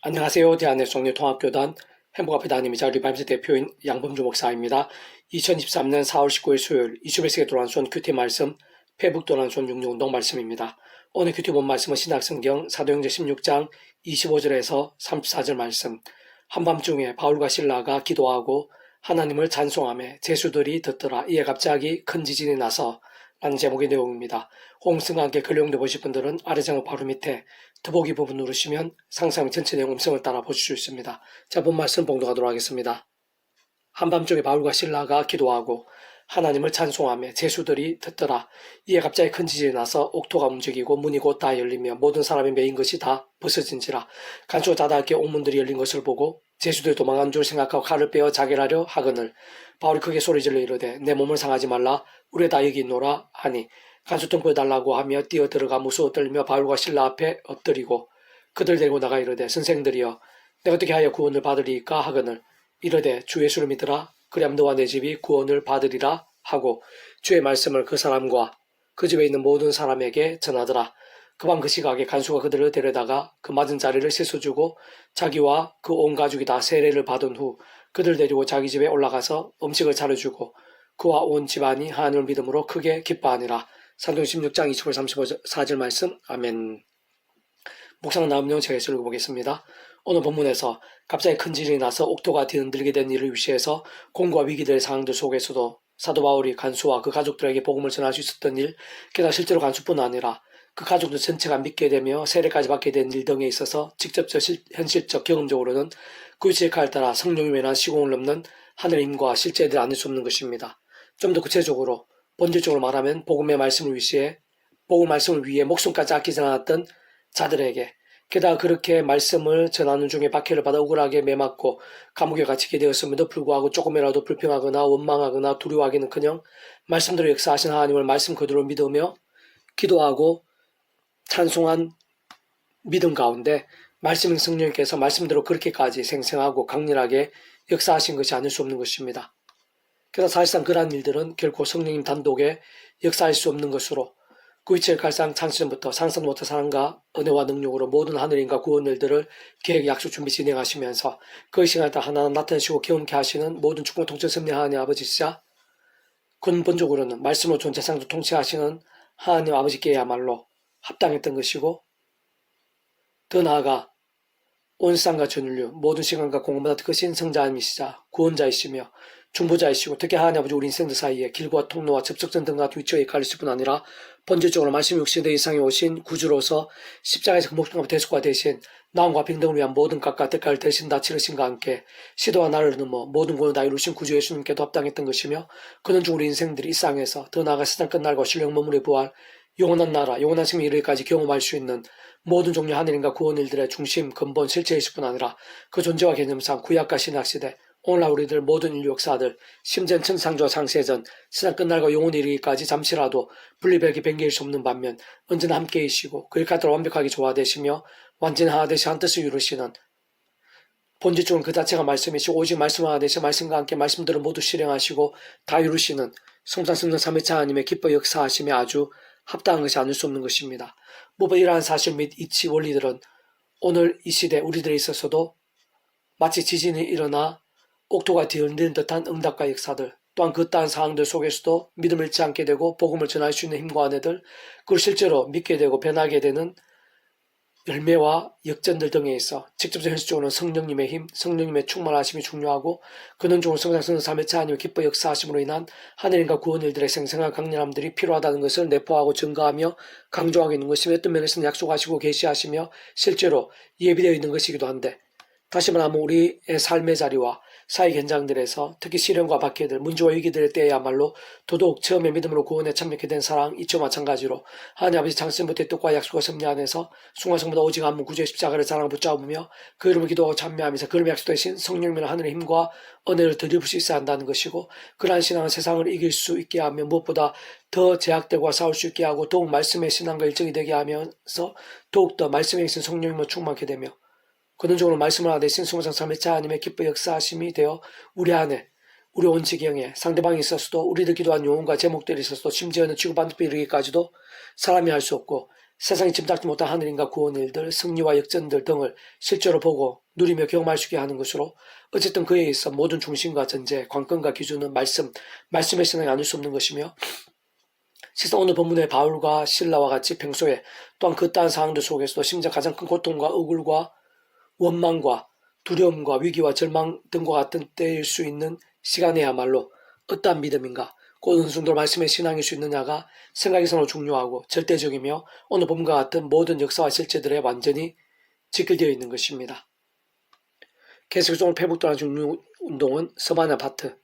안녕하세요. 대한의 성례통합교단 행복앞에 담임이자 리바임스 대표인 양범주 목사입니다. 2023년 4월 19일 수요일 이슈베스의 도란손 큐티 말씀, 페북 도란손 육류운동 말씀입니다. 오늘 큐티 본 말씀은 신약성경 사도행전 16장 25절에서 34절 말씀. 한밤중에 바울과 실라가 기도하고 하나님을 찬송하며 제수들이 듣더라. 이에 갑자기 큰 지진이 나서 라는 제목의 내용입니다. 홍승과 함께 근력도 보실 분들은 아래 장의 바로 밑에 더보기 부분 누르시면 상상 전체 내용 음성을 따라 보실 수 있습니다. 자, 본 말씀 봉독하도록 하겠습니다. 한밤중에 바울과 실라가 기도하고 하나님을 찬송하며 제수들이 듣더라. 이에 갑자기 큰 지진이 나서 옥토가 움직이고 문이 곧 다 열리며 모든 사람이 메인 것이 다 벗어진지라. 간수가 닫아있게 옥문들이 열린 것을 보고 제수들이 도망간 줄 생각하고 칼을 빼어 자결하려 하거늘 바울이 크게 소리질러 이르되 내 몸을 상하지 말라. 우리 다 여기 있노라 하니 간수 등보해달라고 하며 뛰어 들어가 무서워 떨며 바울과 실라 앞에 엎드리고 그들 데리고 나가 이르되 선생들이여 내가 어떻게 하여 구원을 받으리까 하거늘 이르되 주 예수를 믿으라. 그리하면 너와 내 집이 구원을 받으리라 하고 주의 말씀을 그 사람과 그 집에 있는 모든 사람에게 전하더라. 그 밤 그 시각에 간수가 그들을 데려다가 그 맞은 자리를 씻어주고 자기와 그 온 가족이 다 세례를 받은 후 그들 데리고 자기 집에 올라가서 음식을 차려주고 그와 온 집안이 하나님을 믿음으로 크게 기뻐하니라. 사도행전 16장 25절 34절 말씀. 아멘. 묵상 나온 내용 제가 읽어보겠습니다. 오늘 본문에서 갑자기 큰 지진이 나서 옥토가 뒤흔들게 된 일을 위시해서 공과 위기들의 상황들 속에서도 사도 바울이 간수와 그 가족들에게 복음을 전할 수 있었던 일, 게다가 실제로 간수뿐 아니라 그 가족들 전체가 믿게 되며 세례까지 받게 된 일 등에 있어서 직접적 현실적 경험적으로는 그 지혜칼 따라 성령이 외난 시공을 넘는 하늘의 힘과 실제들을 아닐 수 없는 것입니다. 좀 더 구체적으로 본질적으로 말하면 복음의 말씀을 위해 목숨까지 아끼지 않았던 자들에게, 게다가 그렇게 말씀을 전하는 중에 박해를 받아 억울하게 매맞고 감옥에 갇히게 되었음에도 불구하고 조금이라도 불평하거나 원망하거나 두려워하기는커녕 말씀대로 역사하신 하나님을 말씀 그대로 믿으며 기도하고 찬송한 믿음 가운데 말씀인 성령께서 말씀대로 그렇게까지 생생하고 강렬하게 역사하신 것이 아닐 수 없는 것입니다. 그래서 사실상 그러한 일들은 결코 성령님 단독에 역사할 수 없는 것으로 그 위치를 갈상 창시전부터 상상도 못한 사랑과 은혜와 능력으로 모든 하늘인과 구원 일들을 계획, 약속, 준비 진행하시면서 그 시간에 따라 하나하나 나타내시고 경험케 하시는 모든 축복 통치 섭리 하나님 아버지시자 근본적으로는 말씀으로 존재상도 통치하시는 하나님 아버지께야말로 합당했던 것이고, 더 나아가 온 세상과 전 인류 모든 시간과 공간보다 더 크신 성자님이시자 구원자이시며 중보자이시고 특히 하나님 아버지 우리 인생들 사이에 길과 통로와 접촉점 등 같은 위치와 역할이실 뿐 아니라 본질적으로 말씀 60대 이상에 오신 구주로서 십자가에서 그 목숨과 대속과 대신 나음과 평등을 위한 모든 값과 대가를 대신 다 치르신과 함께 시도와 나를 넘어 모든 구원을 다 이루신 구주 예수님께도 합당했던 것이며, 그는 중 우리 인생들이 이 땅에서 더 나아가 세상 끝날과 신령 머물의 부활 영원한 나라 영원한 생명 이르기까지 경험할 수 있는 모든 종류 하늘인과 구원 일들의 중심 근본 실체이실 뿐 아니라 그 존재와 개념상 구약과 신약시대 오늘날 우리들 모든 인류 역사들 심지어 천상조와 창세전 세상 끝날과 영원히 이르기까지 잠시라도 분리별기 변개일 수 없는 반면 언제나 함께이시고 그 일까지 완벽하게 조화되시며 완전히 하나 되시 한 뜻을 이루시는 본질적으로 그 자체가 말씀이시고 오직 말씀 하나 되시 말씀과 함께 말씀들을 모두 실행하시고 다 이루시는 성삼성령 삼위차 하나님의 기뻐 역사하심에 아주 합당한 것이 아닐 수 없는 것입니다. 무엇보다 이러한 사실 및 이치 원리들은 오늘 이 시대 우리들에 있어서도 마치 지진이 일어나 옥토가 뒤흔드는 듯한 응답과 역사들, 또한 그떠한 상황들 속에서도 믿음을 잃지 않게 되고 복음을 전할 수 있는 힘과 은혜들, 그걸 실제로 믿게 되고 변하게 되는 열매와 역전들 등에 있어 직접적 현실적으로는 성령님의 힘, 성령님의 충만하심이 중요하고 근원적으로 성장성은 삼위차 하나님의 기뻐 역사하심으로 인한 하늘인과 구원 일들의 생생한 강렬함들이 필요하다는 것을 내포하고 증거하며 강조하고 있는 것이며, 어떤 면에서는 약속하시고 계시하시며 실제로 예비되어 있는 것이기도 한데, 다시 말하면 우리의 삶의 자리와 사회 현장들에서 특히 시련과 박해들, 문제와 위기들의 때야말로 더더욱 처음에 믿음으로 구원에 참여하게 된 사랑 이치와 마찬가지로 하나님 아버지 창세부터의 뜻과 약속과 섭리 안에서 순간성보다 오직 한문 구주의 십자가를 사랑을 붙잡으며 그 이름을 기도하고 찬미하면서 그 이름의 약속되신 성령님의 하늘의 힘과 은혜를 덧입을 수 있어야 한다는 것이고, 그러한 신앙은 세상을 이길 수 있게 하며 무엇보다 더 제약들과 싸울 수 있게 하고 더욱 말씀의 신앙과 일정이 되게 하면서 더욱더 말씀에 계신 성령님을 충만하게 되며 근원적으로 말씀을 하나 되신 성삼 삼위차 하나님의 기뻐 역사하심이 되어 우리 안에 우리 온 지경에 상대방이 있어서도 우리들 기도한 용언과 제목들이 있어서도 심지어는 지구 반대편에 이르기까지도 사람이 할 수 없고 세상이 짐작지 못한 하늘인가 구원의 일들, 승리와 역전들 등을 실제로 보고 누리며 경험할 수 있게 하는 것으로 어쨌든 그에 있어 모든 중심과 전제, 관건과 기준은 말씀의 신앙이 아닐 수 없는 것이며 실상 오늘 본문의 바울과 신라와 같이 평소에 또한 그떠한 상황들 속에서도 심지어 가장 큰 고통과 억울과 원망과 두려움과 위기와 절망 등과 같은 때일 수 있는 시간에야말로 어떠한 믿음인가 곧 어느 정도 말씀의 신앙일 수 있느냐가 생각이상으로 중요하고 절대적이며 오늘 본문과 같은 모든 역사와 실체들에 완전히 직결되어 있는 것입니다. 계속적으로 회복도난 중운동은 서바나 파트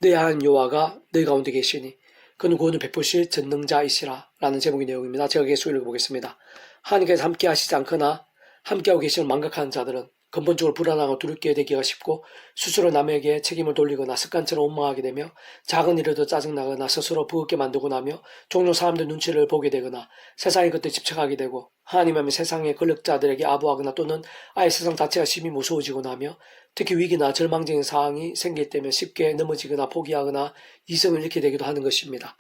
내 하나님 여호와가 너희 가운데 계시니 그는 구원을 베푸실 전능자이시라 라는 제목의 내용입니다. 제가 계속 읽어보겠습니다. 하나님께서 함께 하시지 않거나 함께하고 계시는 망각하는 자들은 근본적으로 불안하고 두렵게 되기가 쉽고 스스로 남에게 책임을 돌리거나 습관처럼 원망하게 되며 작은 일에도 짜증나거나 스스로 버겁게 만들고 나며 종종 사람들 눈치를 보게 되거나 세상의 것들에 집착하게 되고 하나님 하면 세상의 권력자들에게 아부하거나 또는 아예 세상 자체가 심히 무서워지거나 하며 특히 위기나 절망적인 상황이 생길 때면 쉽게 넘어지거나 포기하거나 이성을 잃게 되기도 하는 것입니다.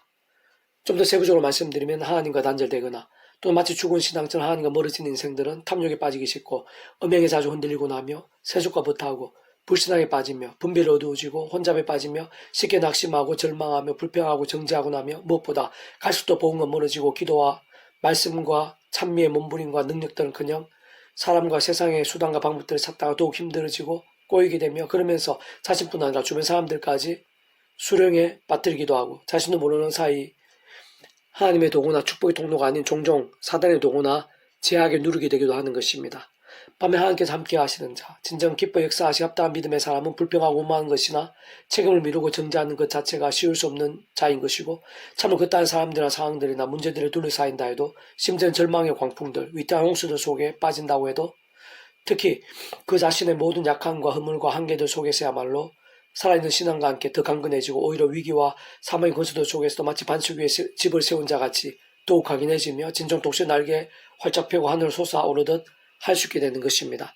좀 더 세부적으로 말씀드리면 하나님과 단절되거나 또 마치 죽은 신앙처럼 하나님과 멀어진 인생들은 탐욕에 빠지기 쉽고 음행에 자주 흔들리고 나며 세속과 버타고 불신앙에 빠지며 분별이 어두워지고 혼잡에 빠지며 쉽게 낙심하고 절망하며 불평하고 정죄하고 나며 무엇보다 갈수록 복음과 멀어지고 기도와 말씀과 찬미의 몸부림과 능력들은커녕 사람과 세상의 수단과 방법들을 찾다가 더욱 힘들어지고 꼬이게 되며 그러면서 자신뿐 아니라 주변 사람들까지 수령에 빠뜨리기도 하고 자신도 모르는 사이 하나님의 도구나 축복의 통로가 아닌 종종 사단의 도구나 제약에 누르게 되기도 하는 것입니다. 밤에 하나님께서 함께 하시는 자, 진정 기뻐 역사하시 합당한 믿음의 사람은 불평하고 원망하는 것이나 책임을 미루고 정죄하는 것 자체가 쉬울 수 없는 자인 것이고 참으로 그따위 사람들이나 상황들이나 문제들을 둘러싸인다 해도 심지어는 절망의 광풍들, 위태한 홍수들 속에 빠진다고 해도 특히 그 자신의 모든 약함과 허물과 한계들 속에서야말로 살아있는 신앙과 함께 더 강건해지고 오히려 위기와 사망의 권수들 속에서도 마치 반석 위에 집을 세운 자같이 더욱 강인해지며 진정 독수리 날개 활짝 펴고 하늘을 솟아오르듯 할 수 있게 되는 것입니다.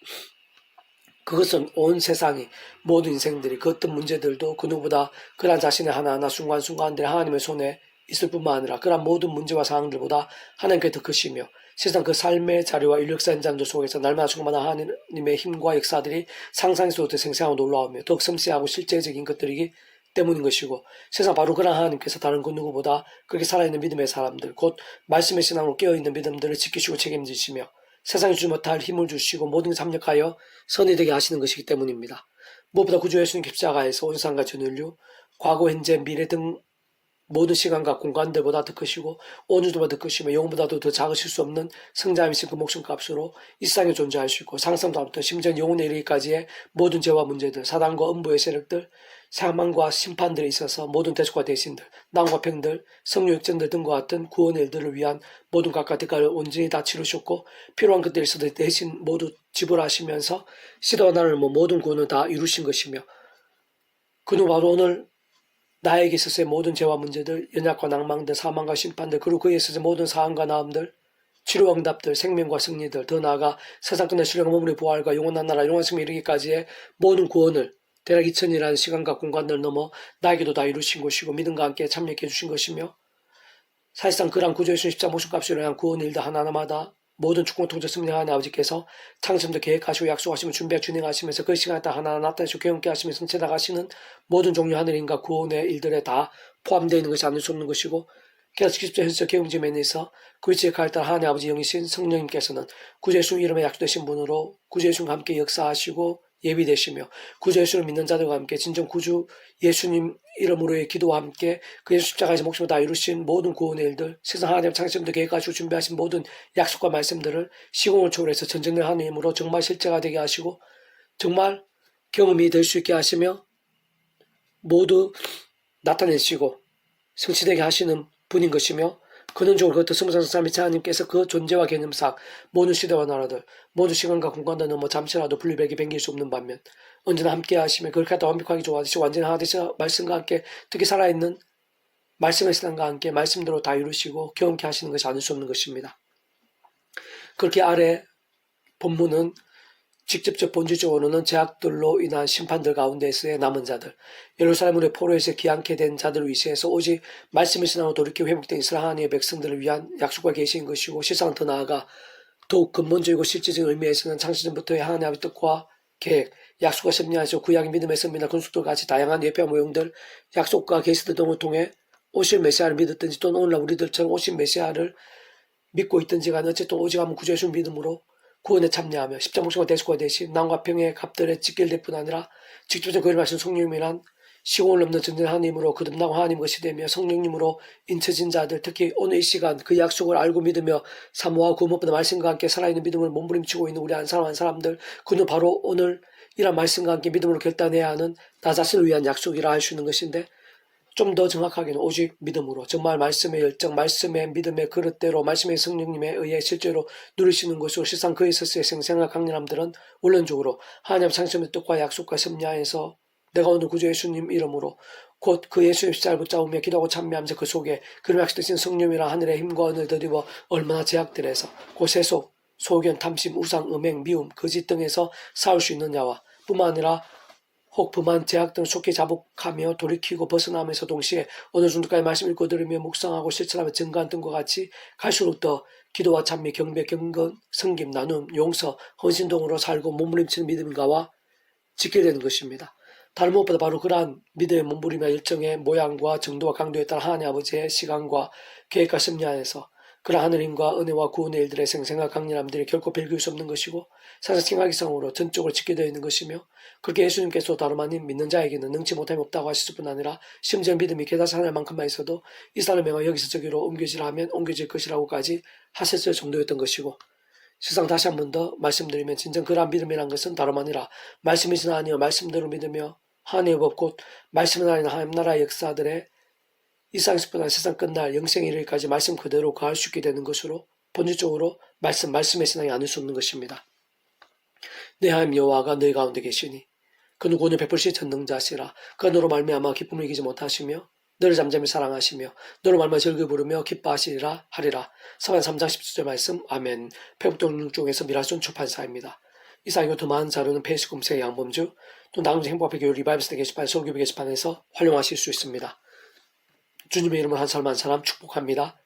그것은 온 세상이 모든 인생들이 그 어떤 문제들도 그 누구보다 그러한 자신의 하나하나 순간순간들이 하나님의 손에 있을 뿐만 아니라 그러한 모든 문제와 상황들보다 하나님께 더 크시며 세상 그 삶의 자료와 인력사 현장들 속에서 날마다 충만한 하나님의 힘과 역사들이 상상에서도 더 생생하고 놀라우며 더욱 섬세하고 실제적인 것들이기 때문인 것이고 세상 바로 그런 하나님께서 다른 그 누구보다 그렇게 살아있는 믿음의 사람들 곧 말씀의 신앙으로 깨어있는 믿음들을 지키시고 책임지시며 세상에 주지 못할 힘을 주시고 모든 것을 합력하여 선이 되게 하시는 것이기 때문입니다. 무엇보다 구주 예수님 십자가에서 온 세상과 전 인류 과거 현재 미래 등 모든 시간과 공간들보다 더 크시고 온유도보다 더 크시며 영혼보다도 더 작으실 수 없는 성자이신 그 목숨값으로 이 세상에 존재할 수 있고 상상도 않던 심지어 영혼에 이르기까지의 모든 죄와 문제들 사단과 음부의 세력들 사망과 심판들에 있어서 모든 대속과 대신들 난과 팽들 성욕전들 등과 같은 구원의 일들을 위한 모든 각각 대가를 온전히 다 치르셨고 필요한 것들에 있어도 대신 모두 지불하시면서 시대와 나라를 모든 구원을 다 이루신 것이며 그는 바로 오늘 나에게 있어서의 모든 죄와 문제들, 연약과 낭망들, 사망과 심판들, 그리고 그에 있어서의 모든 사항과 나음들, 치료와 응답들, 생명과 승리들, 더 나아가 세상 끝날 신령한 몸의 부활과 영원한 나라, 영원한 생명에 이르기까지의 모든 구원을 대략 2000이라는 시간과 공간을 넘어 나에게도 다 이루신 것이고 믿음과 함께 참여해 주신 것이며 사실상 그러한 구주 예수님 십자가 목숨값으로 향한 구원의 일들 하나하나마다 모든 축복 통제 승리하는 아버지께서 창심도 계획하시고 약속하시며 준비하고 진행하시면서 그 시간에 딱 하나하나 나타내시고 경험케 하시며 성체 나가시는 모든 종류 하늘인과 구원의 일들에 다 포함되어 있는 것이 아닐 수 없는 것이고 그래서 기습적 현실적 경험지에 있어 그 위치에 갈 때 하나님의 아버지 영이신 성령님께서는 구주 예수님 이름에 약속되신 분으로 구주 예수님과 함께 역사하시고 예비되시며 구주 예수를 믿는 자들과 함께 진정 구주 예수님 이름으로의 기도와 함께 그 예수 십자가에서 목숨을 다 이루신 모든 구원의 일들 세상 하나님 창세부터 계획하시고 준비하신 모든 약속과 말씀들을 시공을 초월해서 전쟁을 하는 힘으로 정말 실제가 되게 하시고 정말 경험이 될 수 있게 하시며 모두 나타내시고 성취되게 하시는 분인 것이며 근원적으로 그것도 스무살 삶의 하나님께서 그 존재와 개념상 모든 시대와 나라들 모든 시간과 공간도 넘어 잠시라도 분리백이 뱅길 수 없는 반면 언제나 함께 하시며 그렇게 하다 완벽하게 좋아지시고 완전히 하나 되시고 말씀과 함께 특히 살아있는 말씀의 신앙과 함께 말씀대로 다 이루시고 경험케 하시는 것이 아닐 수 없는 것입니다. 그렇게 아래 본문은 직접적 본질적으로는 죄악들로 인한 심판들 가운데서의 남은 자들, 예루살렘의 포로에서 귀환케 된 자들을 위시해서 오직 말씀의 신앙으로 돌이켜 회복된 이스라엘 하나님의 백성들을 위한 약속과 계시인 것이고, 실상 더 나아가 더욱 근본적이고 실질적인 의미에서는 창세전부터의 하나님의 아버지 뜻과 계획, 약속과 섭리하시고 구약의 믿음의 선비나 건축들 같이 다양한 예표와 모형들, 약속과 계시들 등을 통해 오실 메시아를 믿었든지 또는 오늘날 우리들처럼 오실 메시아를 믿고 있든지 간에 어쨌든 오직 한 구주 예수 믿음으로 구원에 참여하며 십자가 목숨과 대속과 대신 남과 평의 값들에 직결될 뿐 아니라 직접적으로 그를 마신 성령님이란 시공을 넘는 전전 하나님으로 거듭나고 하나님 것이 되며 성령님으로 인쳐진 자들, 특히 오늘 이 시간 그 약속을 알고 믿으며 사모하고 그 무엇보다 말씀과 함께 살아있는 믿음을 몸부림치고 있는 우리 한 사람 한 사람들, 그는 바로 오늘 이런 말씀과 함께 믿음으로 결단해야 하는 나 자신을 위한 약속이라 할 수 있는 것인데, 좀 더 정확하게는 오직 믿음으로 정말 말씀의 열정, 말씀의 믿음의 그릇대로 말씀의 성령님에 의해 실제로 누리시는 것으로 실상 그에 있어서의 생생한 강렬함들은 원론적으로 하나님 창조의 뜻과 약속과 섭리하에서 내가 오늘 구주 예수님 이름으로 곧 그 예수님 십자가를 붙잡으며 기도하고 참여하면서 그 속에 그를 약속되신 성령이라 하늘의 힘과 은을 더입어 얼마나 제약들에서 그 세속, 소견, 탐심, 우상, 음행, 미움, 거짓 등에서 싸울 수 있느냐와 뿐만 아니라 혹 범한 제약 등을 속히 자복하며 돌이키고 벗어나면서 동시에 어느 정도까지 말씀 읽고 들으며 묵상하고 실천하며 증거한 등과 같이 갈수록 더 기도와 찬미, 경배, 경건, 섬김, 나눔, 용서, 헌신 등으로 살고 몸부림치는 믿음과와 지켜야 되는 것입니다. 다른 무엇보다 바로 그러한 믿음의 몸부림과 열정의 모양과 정도와 강도에 따라 하나님 아버지의 시간과 계획과 섭리하에서 그러한 하늘 힘과 은혜와 구원의 일들의 생생한 강렬함들이 결코 빌길 수 없는 것이고 사실 생각이성으로 전적으로 지켜되어 있는 것이며, 그렇게 예수님께서 다름 아닌 믿는 자에게는 능치 못함이 없다고 하실 뿐 아니라 심지어 믿음이 깨닫지 않을 만큼만 있어도 이 사람의 명화 여기서 저기로 옮겨지라 하면 옮겨질 것이라고까지 하셨을 정도였던 것이고, 실상 다시 한 번 더 말씀드리면 진정 그러한 믿음이란 것은 다름 아니라 말씀이신 하나님의 말씀대로 믿으며 하나님의 법 곧 말씀은 하나님 하나님 나라의 역사들의 이 세상에서보다 세상 끝날 영생에 이르기까지 말씀 그대로 거할 수 있게 되는 것으로 본질적으로 말씀의 신앙이 아닐 수 없는 것입니다. 내 하나님 여호와가 너희 가운데 계시니 그는 구원을 베풀시 전능자시라. 그가 너로 말미암아 기쁨을 이기지 못하시며 너를 잠잠히 사랑하시며 너로 말미암아 즐겨 부르며 기뻐하시리라 하리라. 사만 3장 10절 말씀. 아멘. 페북동 중에서 미라손 출판사입니다. 이상이고 더 많은 자료는 페이스북 검색 양범주 또 나눔자 행복합의 교회 리바이브스대 게시판 설교비 게시판에서 활용하실 수 있습니다. 주님의 이름으로 한 사람 한 사람 축복합니다.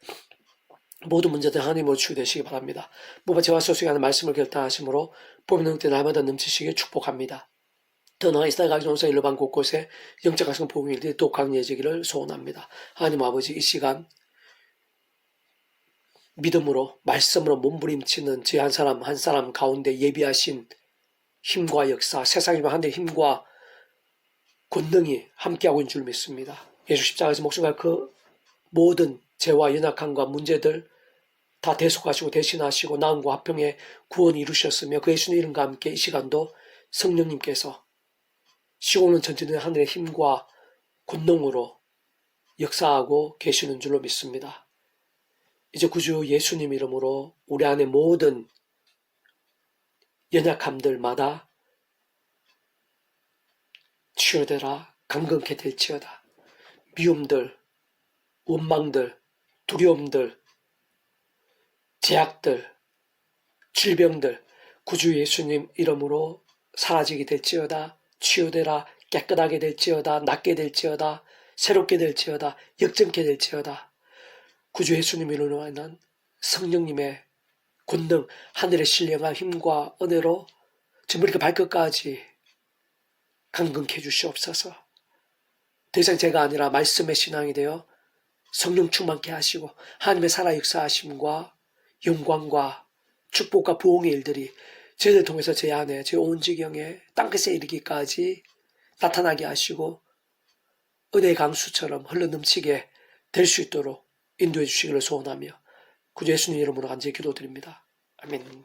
모든 문제들 하나님으로 치유되시기 바랍니다. 무엇보다 제와 소속이 하는 말씀을 결단하심으로 뽑는 능력들 날마다 넘치시길 축복합니다. 더 나아 이스라엘 각종 온서 일로반 곳곳에 영적 가성 복음일들이 또 강해지기를 소원합니다. 하나님 아버지, 이 시간 믿음으로 말씀으로 몸부림치는 제 한 사람 한 사람 가운데 예비하신 힘과 역사, 세상에 하나님의 힘과 권능이 함께하고 있는 줄 믿습니다. 예수 십자가에서 목숨과 그 모든 죄와 연약함과 문제들 다 대속하시고 대신하시고 나음과 화평의 구원을 이루셨으며 그 예수의 이름과 함께 이 시간도 성령님께서 시공은 전진된 하늘의 힘과 권능으로 역사하고 계시는 줄로 믿습니다. 이제 구주 예수님 이름으로 우리 안에 모든 연약함들마다 치유되라, 강건케 될지어다. 미움들, 원망들, 두려움들, 제약들, 질병들 구주 예수님 이름으로 사라지게 될지어다. 치유되라, 깨끗하게 될지어다. 낫게 될지어다. 새롭게 될지어다. 역전케 될지어다. 구주 예수님 이름으로 인한 성령님의 권능, 하늘의 신령한 힘과 은혜로 전부터 발끝까지 강건케 해주시옵소서. 더 이상 제가 아니라 말씀의 신앙이 되어 성령 충만케 하시고 하나님의 살아 역사하심과 영광과 축복과 부흥의 일들이 저희를 통해서 제 안에 제 온 지경에 땅끝에 이르기까지 나타나게 하시고 은혜의 강수처럼 흘러넘치게 될 수 있도록 인도해 주시기를 소원하며 구주 예수님 이름으로 간절히 기도드립니다. 아멘.